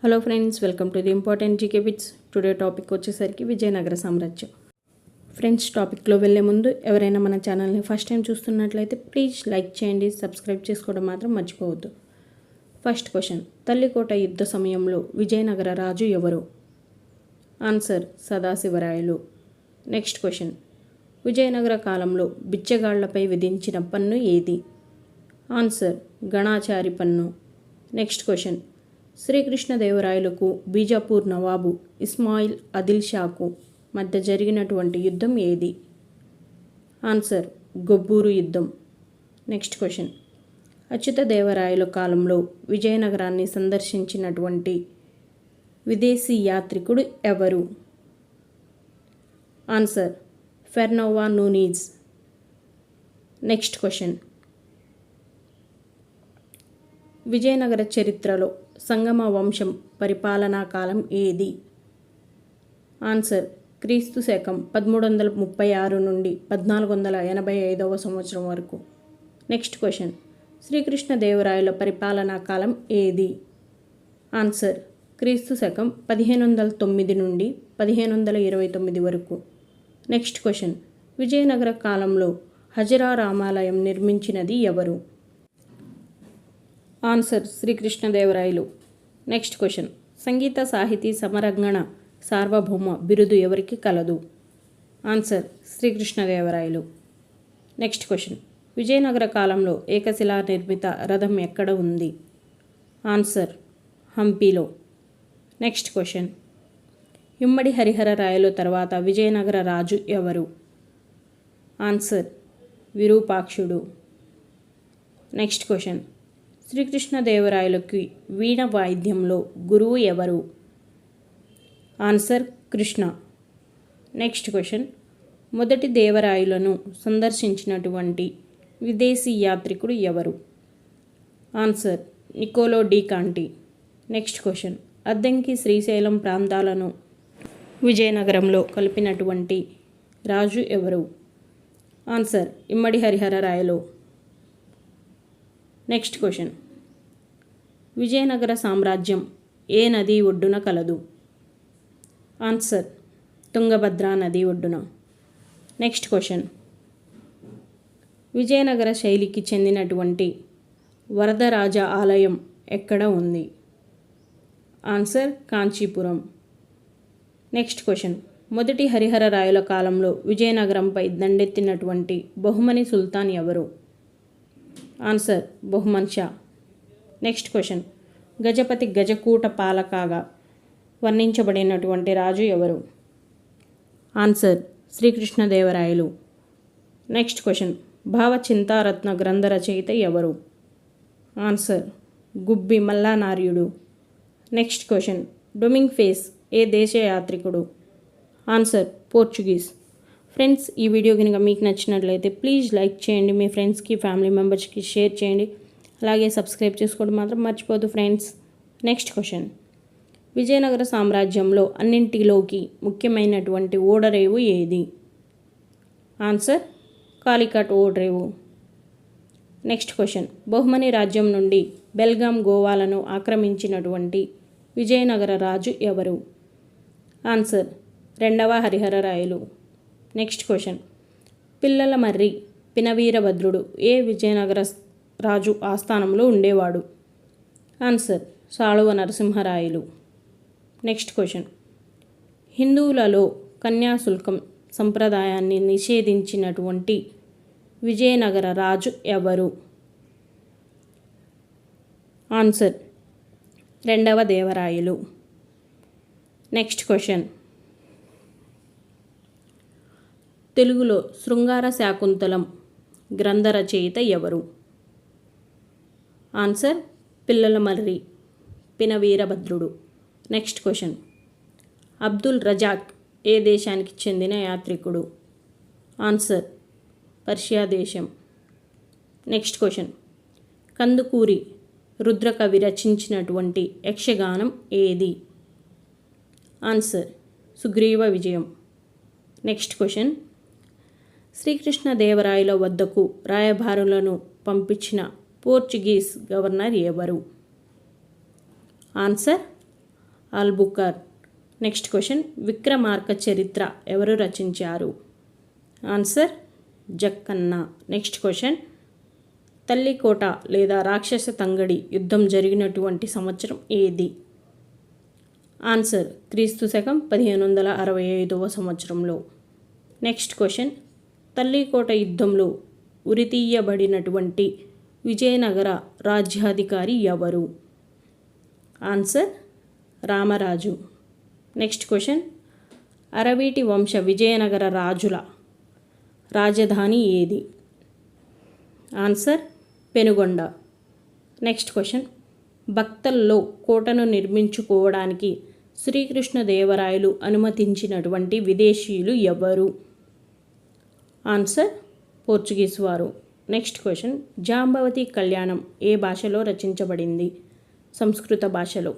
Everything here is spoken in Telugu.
Hello friends, welcome to the important GK bits. Today topic వచ్చేసరికి విజయనగర సామ్రాజ్యం. ఫ్రెండ్స్, టాపిక్లో వెళ్ళే ముందు ఎవరైనా మన ఛానల్ని ఫస్ట్ టైం చూస్తున్నట్లయితే ప్లీజ్ లైక్ చేయండి, సబ్స్క్రైబ్ చేసుకోవడం మాత్రం మర్చిపోవద్దు. ఫస్ట్ క్వశ్చన్, తల్లికోట యుద్ధ సమయంలో విజయనగర రాజు ఎవరు? Answer Sadasivarayalu. Next question, Vijayanagara కాలంలో బిచ్చగాళ్లపై విధించిన పన్ను ఏది? ఆన్సర్ గణాచారి పన్ను. నెక్స్ట్ క్వశ్చన్, శ్రీకృష్ణదేవరాయలకు బీజాపూర్ నవాబు ఇస్మాయిల్ ఆదిల్ షాకు మధ్య జరిగినటువంటి యుద్ధం ఏది? ఆన్సర్ గొబ్బూరు యుద్ధం. నెక్స్ట్ క్వశ్చన్, అచ్యుతదేవరాయల కాలంలో విజయనగరాన్ని సందర్శించినటువంటి విదేశీ యాత్రికుడు ఎవరు? ఆన్సర్ ఫెర్నోవా నూనీజ్. నెక్స్ట్ క్వశ్చన్, విజయనగర చరిత్రలో సంగమ వంశం పరిపాలనా కాలం ఏది? ఆన్సర్ క్రీస్తు శకం 1336 నుండి 1485 సంవత్సరం వరకు. నెక్స్ట్ క్వశ్చన్, శ్రీకృష్ణదేవరాయల పరిపాలనా కాలం ఏది? ఆన్సర్ క్రీస్తు శకం 1509 నుండి 1529 వరకు. నెక్స్ట్ క్వశ్చన్, విజయనగర కాలంలో హజరా రామాలయం నిర్మించినది ఎవరు? ఆన్సర్ శ్రీకృష్ణదేవరాయలు. నెక్స్ట్ క్వశ్చన్, సంగీత సాహితీ సమరంగణ సార్వభౌమ బిరుదు ఎవరికి కలదు? Answer Srikrishnadevarayalu. Next question, Vijayanagara కాలంలో ఏకశిలా నిర్మిత రథం ఎక్కడ ఉంది? ఆన్సర్ హంపీలో. నెక్స్ట్ క్వశ్చన్, ఇమ్మడి హరిహర రాయలు తర్వాత విజయనగర రాజు ఎవరు? ఆన్సర్ విరూపాక్షుడు. నెక్స్ట్ క్వశ్చన్, శ్రీకృష్ణదేవరాయలకి వీణ వాయిద్యంలో గురువు ఎవరు? ఆన్సర్ కృష్ణ. నెక్స్ట్ క్వశ్చన్, మొదటి దేవరాయలను సందర్శించినటువంటి విదేశీ యాత్రికుడు ఎవరు? Answer Niccolo de Conti. Next question, Addanki Srisailam ప్రాంతాలను విజయనగరంలో కలిపినటువంటి రాజు ఎవరు? Answer Immadi Harihara Rayalu. Next question, Vijayanagara సామ్రాజ్యం ఏ నది ఒడ్డున కలదు? ఆన్సర్ తుంగభద్ర నది ఒడ్డున. నెక్స్ట్ క్వశ్చన్, విజయనగర శైలికి చెందినటువంటి వరదరాజ ఆలయం ఎక్కడ ఉంది? ఆన్సర్ కాంచీపురం. నెక్స్ట్ క్వశ్చన్, మొదటి హరిహర రాయల కాలంలో విజయనగరంపై దండెత్తినటువంటి బహుమని సుల్తాన్ ఎవరు? Answer Bahman Shah. Next question, గజపతి గజకూట పాలకగా వర్ణించబడినటువంటి రాజు ఎవరు? Answer Srikrishnadevarayalu. Next question, Bhavachintaratna గ్రంథ రచయిత ఎవరు? Answer Gubbi Mallanaryudu. Next question, Domingo Paes ఏ దేశ యాత్రికుడు? Answer Portuguese. ఫ్రెండ్స్, ఈ వీడియో కనుక మీకు నచ్చినట్లయితే ప్లీజ్ లైక్ చేయండి, మీ ఫ్రెండ్స్కి ఫ్యామిలీ మెంబర్స్కి షేర్ చేయండి, అలాగే సబ్స్క్రైబ్ చేసుకోవడం మాత్రం మర్చిపోదు ఫ్రెండ్స్. నెక్స్ట్ క్వశ్చన్, విజయనగర సామ్రాజ్యంలో అన్నింటిలోకి ముఖ్యమైనటువంటి ఓడరేవు ఏది? ఆన్సర్ కాలికట్ ఓడరేవు. నెక్స్ట్ క్వశ్చన్, బహుమని రాజ్యం నుండి బెల్గాం గోవాలను ఆక్రమించినటువంటి విజయనగర రాజు ఎవరు? ఆన్సర్ రెండవ హరిహర రాయలు. నెక్స్ట్ క్వశ్చన్, పిల్లల మర్రి పినవీరభద్రుడు ఏ విజయనగర రాజు ఆస్థానంలో ఉండేవాడు? Answer Saluva Narasimharayalu. Next question, హిందువులలో కన్యాశుల్కం సంప్రదాయాన్ని నిషేధించినటువంటి విజయనగర రాజు ఎవరు? ఆన్సర్ రెండవ దేవరాయలు. నెక్స్ట్ క్వశ్చన్, తెలుగులో శృంగార శాకుంతలం గ్రంథ రచయిత ఎవరు? ఆన్సర్ పిల్లల మర్రి పినవీరభద్రుడు. నెక్స్ట్ క్వశ్చన్, అబ్దుల్ రజాక్ ఏ దేశానికి చెందిన యాత్రికుడు? ఆన్సర్ పర్షియా దేశం. నెక్స్ట్ క్వశ్చన్, కందుకూరి రుద్రకవి రచించినటువంటి యక్షగానం ఏది? ఆన్సర్ సుగ్రీవ విజయం. నెక్స్ట్ క్వశ్చన్, శ్రీకృష్ణదేవరాయల వద్దకు రాయబారులను పంపించిన పోర్చుగీస్ గవర్నర్ ఎవరు? Answer Albuquerque. Next question, Vikramarka చరిత్ర ఎవరు రచించారు? Answer Jakkanna. Next question, Talikota లేదా రాక్షస తంగడి యుద్ధం జరిగినటువంటి సంవత్సరం ఏది? ఆన్సర్ క్రీస్తు శకం 1565 సంవత్సరంలో. నెక్స్ట్ క్వశ్చన్, తల్లికోట యుద్ధంలో ఉరితీయబడినటువంటి విజయనగర రాజ్యాధికారి ఎవరు? ఆన్సర్ రామరాజు. నెక్స్ట్ క్వశ్చన్, అరవీటి వంశ విజయనగర రాజుల రాజధాని ఏది? ఆన్సర్ పెనుగొండ. నెక్స్ట్ క్వశ్చన్, భక్తల్లో కోటను నిర్మించుకోవడానికి శ్రీకృష్ణదేవరాయలు అనుమతించినటువంటి విదేశీయులు ఎవరు? ఆన్సర్ పోర్చుగీస్ వారు. నెక్స్ట్ క్వశ్చన్, జాంబవతి కళ్యాణం ఏ భాషలో రచించబడింది? సంస్కృత భాషలో.